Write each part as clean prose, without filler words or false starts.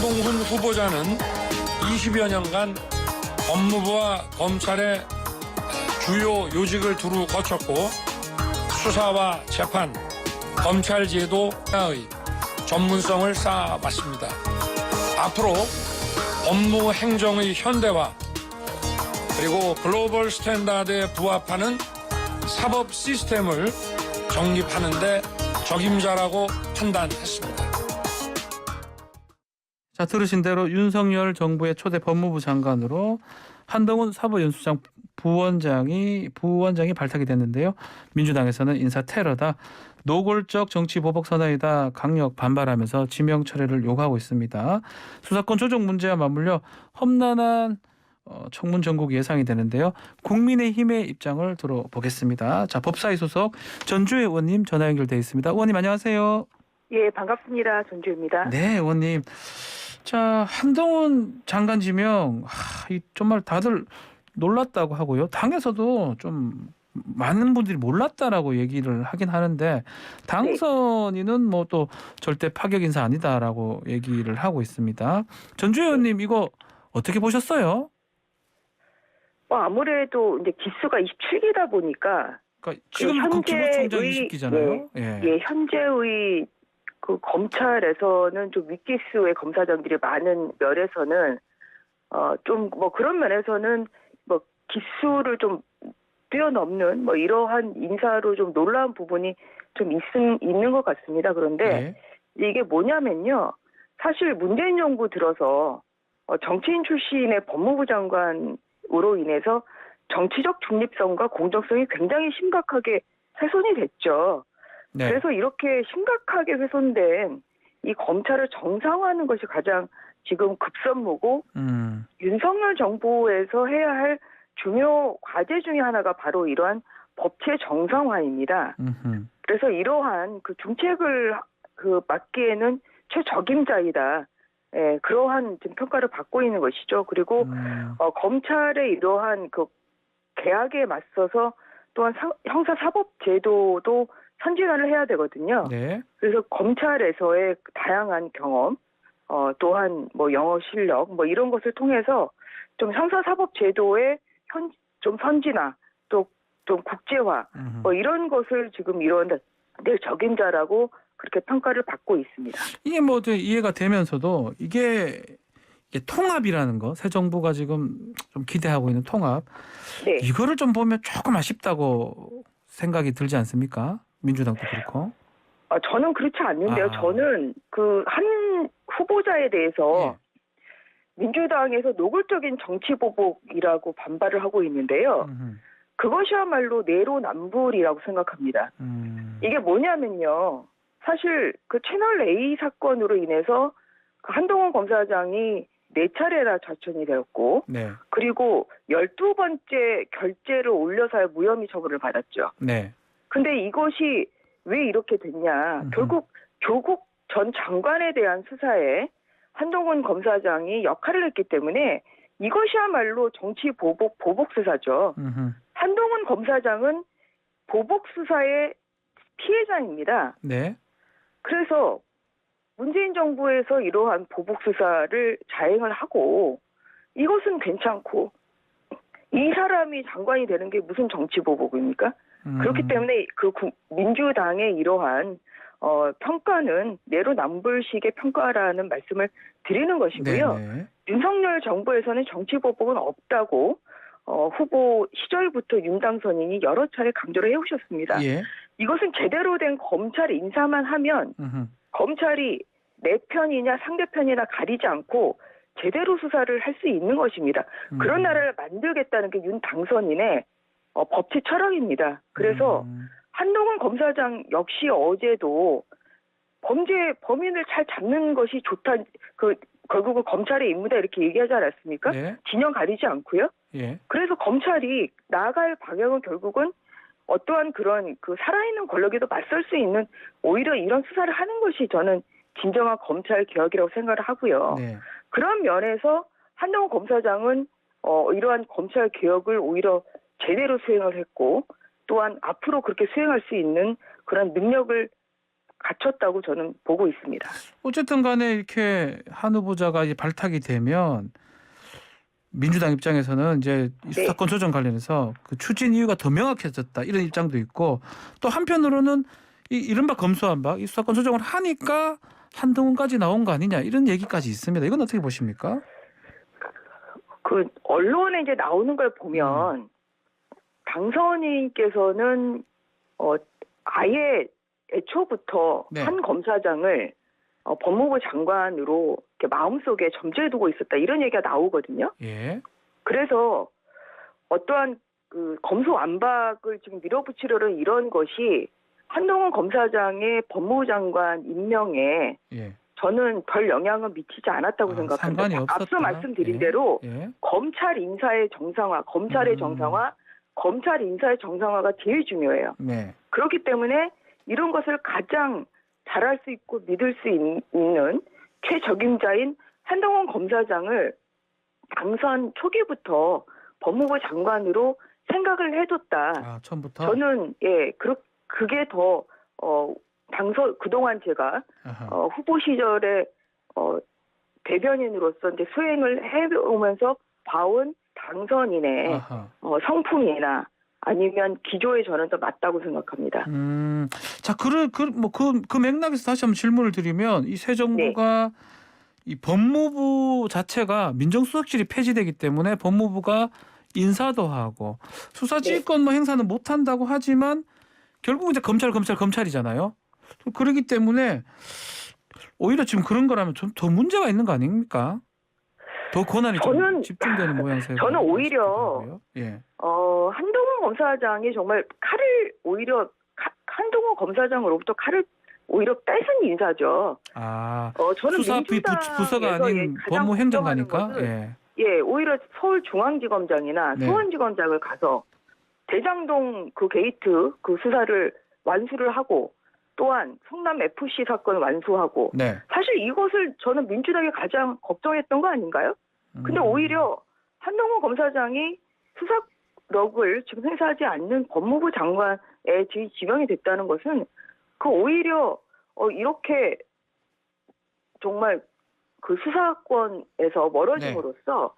한동훈 후보자는 20여 년간 법무부와 검찰의 주요 요직을 두루 거쳤고 수사와 재판, 검찰 제도 분야의 전문성을 쌓아왔습니다. 앞으로 법무 행정의 현대화 그리고 글로벌 스탠다드에 부합하는 사법 시스템을 정립하는 데 적임자라고 판단했습니다. 자, 들으신 대로 윤석열 정부의 초대 법무부 장관으로 한동훈 사법연수장 부원장이 발탁이 됐는데요. 민주당에서는 인사 테러다, 노골적 정치 보복 선언이다 강력 반발하면서 지명 철회를 요구하고 있습니다. 수사권 조정 문제와 맞물려 험난한 청문 전국 예상이 되는데요. 국민의힘의 입장을 들어보겠습니다. 자, 법사위 소속 전주혜 의원님 전화 연결돼 있습니다. 의원님 안녕하세요. 예, 반갑습니다. 전주입니다. 네, 의원님. 자, 한동훈 장관 지명 정말 다들 놀랐다고 하고요. 당에서도 좀 많은 분들이 몰랐다라고 얘기를 하긴 하는데 당선인은 뭐 또 절대 파격 인사 아니다라고 얘기를 하고 있습니다. 전주혜 의원님 이거 어떻게 보셨어요? 아무래도 이제 기수가 27기다 보니까 그러니까 지금 그 기무총장이 20기잖아요. 예, 현재의 그 검찰에서는 좀 윗기수의 검사장들이 많은 면에서는 좀 뭐 그런 면에서는 뭐 기수를 좀 뛰어넘는 뭐 이러한 인사로 좀 놀라운 부분이 좀 있는 것 같습니다. 그런데 이게 뭐냐면요. 사실 문재인 정부 들어서 정치인 출신의 법무부 장관으로 인해서 정치적 중립성과 공정성이 굉장히 심각하게 훼손이 됐죠. 네. 그래서 이렇게 심각하게 훼손된 이 검찰을 정상화하는 것이 가장 지금 급선무고 윤석열 정부에서 해야 할 중요 과제 중에 하나가 바로 이러한 법체 정상화입니다. 그래서 이러한 그 중책을 맡기에는 최적임자이다. 예, 그러한 지금 평가를 받고 있는 것이죠. 그리고 검찰의 이러한 그 개혁에 맞서서 또한 형사사법제도도 선진화를 해야 되거든요. 네. 그래서 검찰에서의 다양한 경험, 또한 뭐 영어 실력, 뭐 이런 것을 통해서 좀 형사사법제도의 좀 선진화, 또 좀 국제화, 뭐 이런 것을 지금 이런 데 적임자라고 그렇게 평가를 받고 있습니다. 이게 뭐 이해가 되면서도 이게 통합이라는 거, 새 정부가 지금 좀 기대하고 있는 통합, 네. 이거를 좀 보면 조금 아쉽다고 생각이 들지 않습니까? 민주당도 그렇고. 저는 그렇지 않는데요. 저는 그 한 후보자에 대해서 민주당에서 노골적인 정치 보복이라고 반발을 하고 있는데요. 그것이야말로 내로남불이라고 생각합니다. 이게 뭐냐면요. 사실 그 채널 A 사건으로 인해서 그 한동훈 검사장이 4차례나 좌천이 되었고, 그리고 12번째 결재를 올려서야 무혐의 처분을 받았죠. 근데 이것이 왜 이렇게 됐냐. 결국 조국 전 장관에 대한 수사에 한동훈 검사장이 역할을 했기 때문에 이것이야말로 정치 보복 수사죠. 한동훈 검사장은 보복 수사의 피해자입니다. 그래서 문재인 정부에서 이러한 보복 수사를 자행을 하고 이것은 괜찮고 이 사람이 장관이 되는 게 무슨 정치 보복입니까? 그렇기 때문에 그 민주당의 이러한 평가는 내로남불식의 평가라는 말씀을 드리는 것이고요. 윤석열 정부에서는 정치 보복은 없다고 후보 시절부터 윤 당선인이 여러 차례 강조를 해오셨습니다. 이것은 제대로 된 검찰 인사만 하면 검찰이 내 편이냐 상대편이나 가리지 않고 제대로 수사를 할 수 있는 것입니다. 그런 나라를 만들겠다는 게 윤 당선인의 법치 철학입니다. 그래서 한동훈 검사장 역시 어제도 범인을 잘 잡는 것이 좋다. 결국은 검찰의 임무다 이렇게 얘기하지 않았습니까? 진영 가리지 않고요. 그래서 검찰이 나아갈 방향은 결국은 어떠한 그런 그 살아있는 권력에도 맞설 수 있는 오히려 이런 수사를 하는 것이 저는 진정한 검찰 개혁이라고 생각을 하고요. 그런 면에서 한동훈 검사장은 이러한 검찰 개혁을 오히려 제대로 수행을 했고 또한 앞으로 그렇게 수행할 수 있는 그런 능력을 갖췄다고 저는 보고 있습니다. 어쨌든 간에 이렇게 한 후보자가 이제 발탁이 되면 민주당 입장에서는 이제 이 네. 수사권 조정 관련해서 그 추진 이유가 더 명확해졌다 이런 입장도 있고 또 한편으로는 이 이른바 검수완박 이 수사권 조정을 하니까 한동훈까지 나온 거 아니냐 이런 얘기까지 있습니다. 이건 어떻게 보십니까? 그 언론에 이제 나오는 걸 보면 당선인께서는 아예 애초부터 네. 한 검사장을 법무부 장관으로 이렇게 마음속에 점지해 두고 있었다 이런 얘기가 나오거든요. 예. 그래서 어떠한 그 검수완박을 지금 밀어붙이려는 이런 것이 한동훈 검사장의 법무부 장관 임명에 예. 저는 별 영향은 미치지 않았다고 상관이 생각합니다. 없었다. 앞서 말씀드린 예. 대로 예. 검찰 인사의 정상화, 검찰의 정상화, 검찰 인사의 정상화가 제일 중요해요. 네. 그렇기 때문에 이런 것을 가장 잘할 수 있고 믿을 수 있는 최적임자인 한동훈 검사장을 당선 초기부터 법무부 장관으로 생각을 해뒀다. 아, 처음부터. 저는 그게 더 당선 그동안 제가 아하. 후보 시절에 대변인으로서 이제 수행을 해오면서 봐온 당선인의 아하. 성품이나 아니면 기조에 저는 더 맞다고 생각합니다. 자, 그 맥락에서 다시 한번 질문을 드리면 이 새 정부가 이 법무부 자체가 민정수석실이 폐지되기 때문에 법무부가 인사도 하고 수사지휘권 뭐 행사는 못 한다고 하지만 결국 이제 검찰이잖아요. 그렇기 때문에 오히려 지금 그런 거라면 좀 더 문제가 있는 거 아닙니까? 더 권한이 좀 집중되는 모양새가. 저는 오히려 예. 한동훈 검사장이 정말 한동훈 검사장으로부터 칼을 오히려 뺏은 인사죠. 아, 저는 수사 부서가 아닌 법무행정관이니까. 오히려 서울중앙지검장이나 네. 수원지검장을 가서 대장동 그 게이트 그 수사를 완수를 하고 또한 성남 FC 사건 완수하고 네. 사실 이것을 저는 민주당이 가장 걱정했던 거 아닌가요? 근데 오히려 한동훈 검사장이 수사력을 지금 행사하지 않는 법무부 장관에 지명이 됐다는 것은 그 오히려 이렇게 정말 그 수사권에서 멀어짐으로써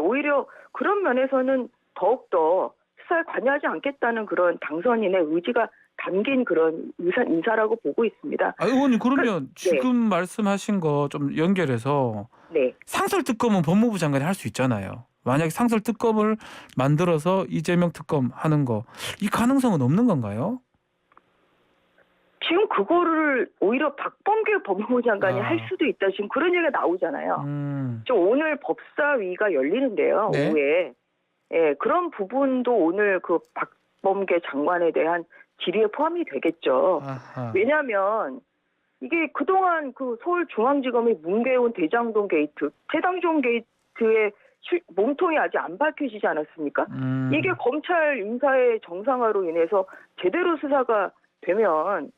오히려 그런 면에서는 더욱더 수사에 관여하지 않겠다는 그런 당선인의 의지가 담긴 그런 인사라고 보고 있습니다. 의원님 그러면 지금 말씀하신 거 좀 연결해서 상설특검은 법무부 장관이 할 수 있잖아요. 만약에 상설특검을 만들어서 이재명 특검 하는 거 이 가능성은 없는 건가요? 지금 그거를 오히려 박범계 법무부 장관이 할 수도 있다. 지금 그런 얘기가 나오잖아요. 지금 오늘 법사위가 열리는데요. 네. 오후에. 그런 부분도 오늘 그 박범계 장관에 대한 질의에 포함이 되겠죠. 아하. 왜냐하면 이게 그동안 그 서울중앙지검이 뭉개온 대장동 게이트, 대장동 게이트의 몸통이 아직 안 밝혀지지 않았습니까? 이게 검찰 인사의 정상화로 인해서 제대로 수사가 되면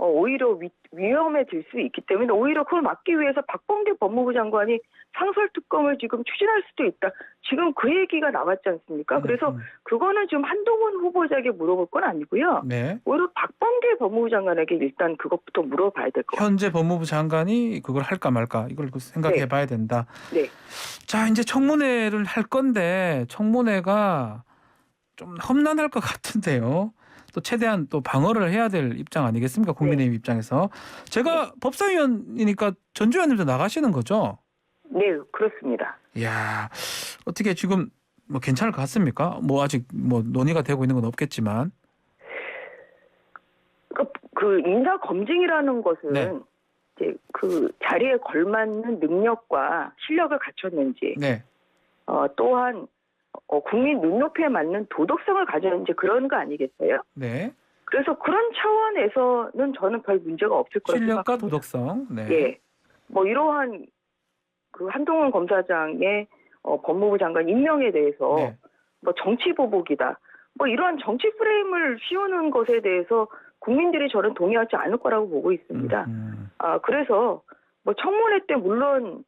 오히려 위험해질 수 있기 때문에 오히려 그걸 막기 위해서 박범계 법무부 장관이 상설특검을 지금 추진할 수도 있다. 지금 그 얘기가 나왔지 않습니까? 그래서 그거는 지금 한동훈 후보자에게 물어볼 건 아니고요. 네. 오히려 박범계 법무부 장관에게 일단 그것부터 물어봐야 될 것 같아요. 현재 법무부 장관이 그걸 할까 말까 이걸 생각해 봐야 된다. 네. 자, 이제 청문회를 할 건데 청문회가 좀 험난할 것 같은데요. 또 최대한 또 방어를 해야 될 입장 아니겠습니까? 국민의힘 입장에서. 제가 법사위원이니까 전주 의원님도 나가시는 거죠? 네, 그렇습니다. 이야, 어떻게 지금 뭐 괜찮을 것 같습니까? 뭐 아직 뭐 논의가 되고 있는 건 없겠지만. 그 인사 검증이라는 것은 이제 그 자리에 걸맞는 능력과 실력을 갖췄는지, 또한 국민 눈높이에 맞는 도덕성을 가졌는지 그런 거 아니겠어요? 네. 그래서 그런 차원에서는 저는 별 문제가 없을 거라고 실력과 생각합니다. 도덕성. 네. 예. 뭐 이러한 그 한동훈 검사장의 법무부 장관 임명에 대해서 뭐 정치 보복이다. 뭐 이러한 정치 프레임을 씌우는 것에 대해서 국민들이 저는 동의하지 않을 거라고 보고 있습니다. 그래서 뭐 청문회 때 물론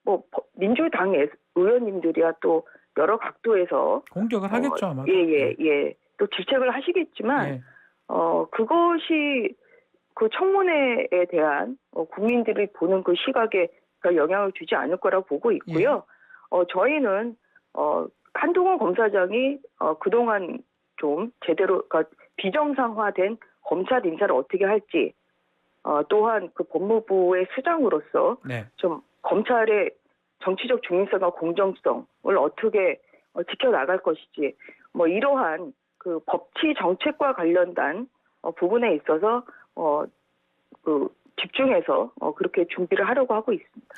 뭐 민주당 의원님들이야 또 여러 각도에서 공격을 하겠죠 아마. 또 질책을 하시겠지만 그것이 그 청문회에 대한 국민들이 보는 그 시각에 별 영향을 주지 않을 거라고 보고 있고요. 저희는 한동훈 검사장이 그동안 좀 제대로 그러니까 비정상화된 검찰 인사를 어떻게 할지 또한 그 법무부의 수장으로서 네. 좀 검찰의 정치적 중립성과 공정성을 어떻게 지켜나갈 것이지 뭐 이러한 그 법치 정책과 관련된 부분에 있어서 그 집중해서 그렇게 준비를 하려고 하고 있습니다.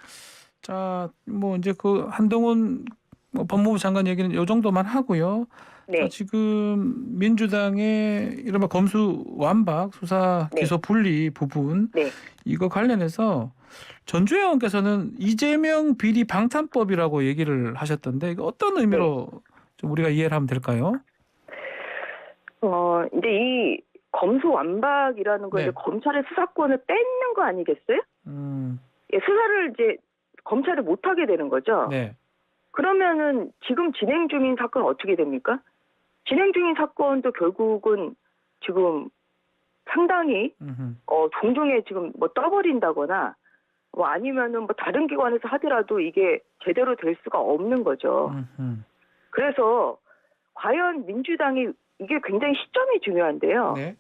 자, 뭐 이제 그 한동훈 법무부 장관 얘기는 이 정도만 하고요. 네. 자, 지금 민주당의 이른바 검수완박 수사 네. 기소 분리 부분 네. 이거 관련해서 전주현 의원께서는 이재명 비리 방탄법이라고 얘기를 하셨던데 이거 어떤 의미로 좀 우리가 이해를 하면 될까요? 이제 이 검수완박이라는 거 네. 이제 검찰의 수사권을 뺏는 거 아니겠어요? 예, 수사를 이제 검찰이 못 하게 되는 거죠. 네. 그러면은 지금 진행 중인 사건 어떻게 됩니까? 진행 중인 사건도 결국은 지금 상당히 종종에 지금 뭐 떠버린다거나 뭐 아니면은 뭐 다른 기관에서 하더라도 이게 제대로 될 수가 없는 거죠. 그래서 과연 민주당이 이게 굉장히 시점이 중요한데요. 네.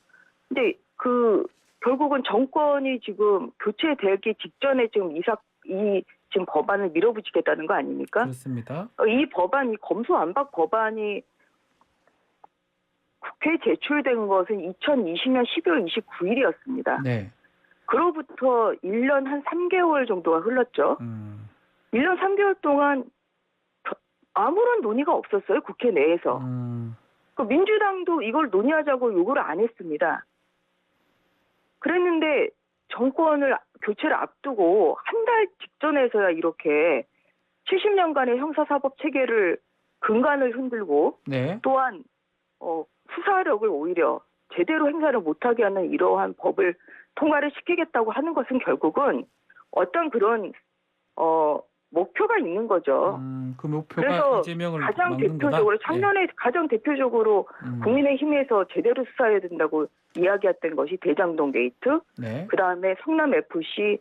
근데 그 결국은 정권이 지금 교체되기 직전에 지금 이 지금 법안을 밀어붙이겠다는 거 아닙니까? 그렇습니다. 이 법안, 이 검수완박 법안이 국회에 제출된 것은 2020년 12월 29일이었습니다. 네. 그로부터 1년 한 3개월 정도가 흘렀죠. 1년 3개월 동안 아무런 논의가 없었어요. 국회 내에서. 그 민주당도 이걸 논의하자고 요구를 안 했습니다. 그랬는데 정권을 교체를 앞두고 한 달 직전에서야 이렇게 70년간의 형사사법 체계를 근간을 흔들고 네. 또한 수사력을 오히려 제대로 행사를 못하게 하는 이러한 법을 통과를 시키겠다고 하는 것은 결국은 어떤 그런 목표가 있는 거죠. 그 목표가 그래서 이재명을 가장 막는 대표적으로 거다? 작년에 가장 대표적으로 국민의힘에서 제대로 수사해야 된다고 이야기했던 것이 대장동 게이트, 네. 그다음에 성남 FC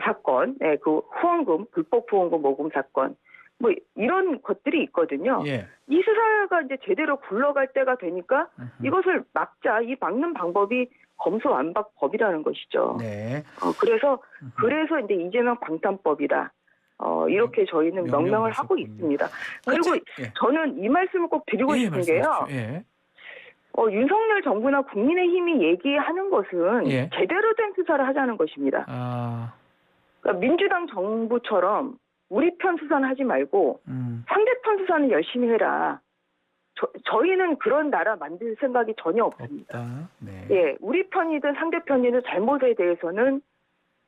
사건, 네, 그 후원금 불법 후원금 모금 사건, 뭐 이런 것들이 있거든요. 예. 이 수사가 이제 제대로 굴러갈 때가 되니까 이것을 막자, 이 막는 방법이 검수완박법이라는 것이죠. 네. 그래서 이제 이재명 방탄법이다. 이렇게 저희는 명명을 하고 하셨군요. 있습니다. 그리고 예. 저는 이 말씀을 꼭 드리고 예, 싶은 게요. 말씀하십시오. 예. 윤석열 정부나 국민의힘이 얘기하는 것은 예. 제대로 된 수사를 하자는 것입니다. 그러니까 민주당 정부처럼 우리 편 수사는 하지 말고 상대편 수사는 열심히 해라. 저희는 그런 나라 만들 생각이 전혀 없습니다. 없다. 네. 예, 우리 편이든 상대편이든 잘못에 대해서는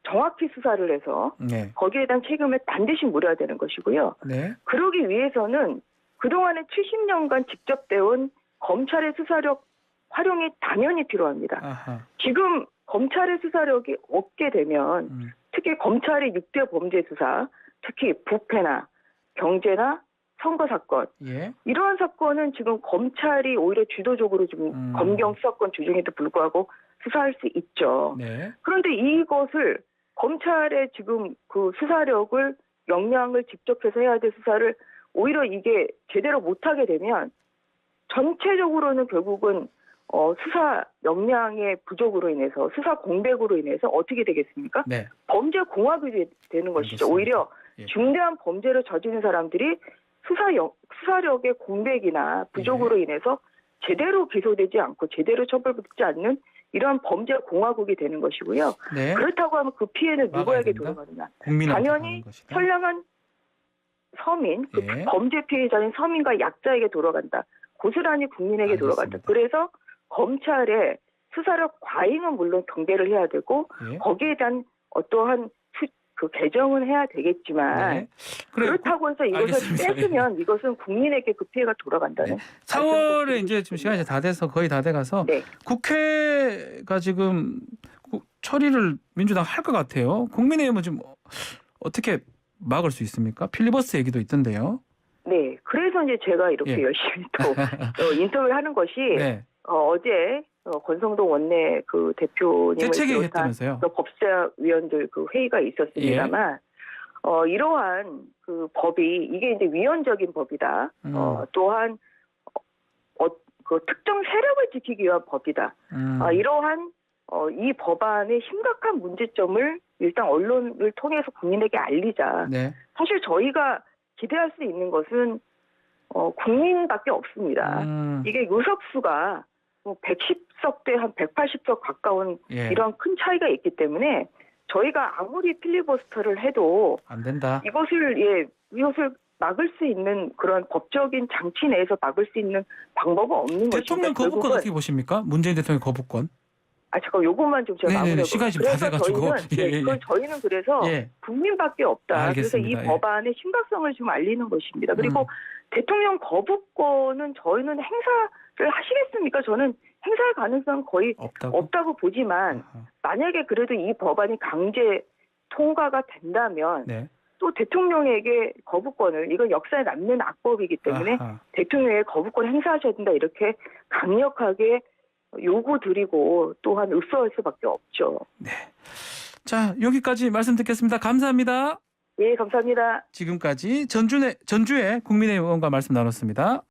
정확히 수사를 해서 네. 거기에 대한 책임을 반드시 물어야 되는 것이고요. 네. 그러기 위해서는 그동안에 70년간 직접 배운 검찰의 수사력 활용이 당연히 필요합니다. 아하. 지금 검찰의 수사력이 없게 되면 특히 검찰의 6대 범죄 수사, 특히 부패나 경제나 선거 사건, 예. 이러한 사건은 지금 검찰이 오히려 주도적으로 지금 검경 수사권 주중에도 불구하고 수사할 수 있죠. 네. 그런데 이것을 검찰의 지금 그 수사력을 역량을 직접해서 해야 될 수사를 오히려 이게 제대로 못하게 되면 전체적으로는 결국은 수사 역량의 부족으로 인해서 수사 공백으로 인해서 어떻게 되겠습니까? 네. 범죄 공학이 되는 것이죠. 알겠습니다. 오히려 예. 중대한 범죄를 저지른 사람들이 수사력의 공백이나 부족으로 인해서 제대로 기소되지 않고 제대로 처벌받지 않는 이러한 범죄 공화국이 되는 것이고요. 네. 그렇다고 하면 그 피해는 막아야 누구에게 된다? 돌아가느냐? 국민한테 당연히 가는 것이다. 선량한 서민, 그 예. 범죄 피해자인 서민과 약자에게 돌아간다. 고스란히 국민에게 돌아간다. 알겠습니다. 그래서 검찰의 수사력 과잉은 물론 경계를 해야 되고 예. 거기에 대한 어떠한 그 개정은 해야 되겠지만 네. 그래요. 그렇다고 해서 이것을 알겠습니다. 뺏으면 이것은 국민에게 그 피해가 돌아간다는. 4월에 이제 지금 시간이 다 돼서 거의 다 돼가서 네. 국회가 지금 처리를 민주당 할 것 같아요. 국민의힘은 지금 어떻게 막을 수 있습니까? 필리버스터 얘기도 있던데요. 네. 그래서 이제 제가 이렇게 예. 열심히 또 인터뷰를 하는 것이 네. 어제 권성동 원내 그 대표님을 대책이 비롯한 했다면서요? 그 법사위원들 그 회의가 있었습니다만 이러한 그 법이 이게 이제 위헌적인 법이다. 또한 그 특정 세력을 지키기 위한 법이다. 이러한 이 법안의 심각한 문제점을 일단 언론을 통해서 국민에게 알리자. 네. 사실 저희가 기대할 수 있는 것은 국민밖에 없습니다. 이게 의석수가 뭐 110석 대 한 180석 가까운 예. 이런 큰 차이가 있기 때문에 저희가 아무리 필리버스터를 해도 안 된다. 이것을 막을 수 있는 그런 법적인 장치 내에서 막을 수 있는 방법은 없는 대통령 것입니다. 거부권 어떻게 보십니까? 문재인 대통령 거부권. 잠깐 요것만 좀 제가 마무리하고. 시간이 좀 다 돼가지고. 저희는 그래서 국민밖에 없다. 알겠습니다. 그래서 이 법안의 심각성을 좀 알리는 것입니다. 그리고 대통령 거부권은 저희는 행사를 하시겠습니까? 저는 행사할 가능성은 거의 없다고 보지만 만약에 그래도 이 법안이 강제 통과가 된다면 또 대통령에게 거부권을 이건 역사에 남는 악법이기 때문에 대통령에게 거부권 행사하셔야 된다 이렇게 강력하게 요구드리고 또한 읍소할 수밖에 없죠. 네. 자, 여기까지 말씀 듣겠습니다. 감사합니다. 예, 감사합니다. 지금까지 전주의 국민의힘 의원과 말씀 나눴습니다.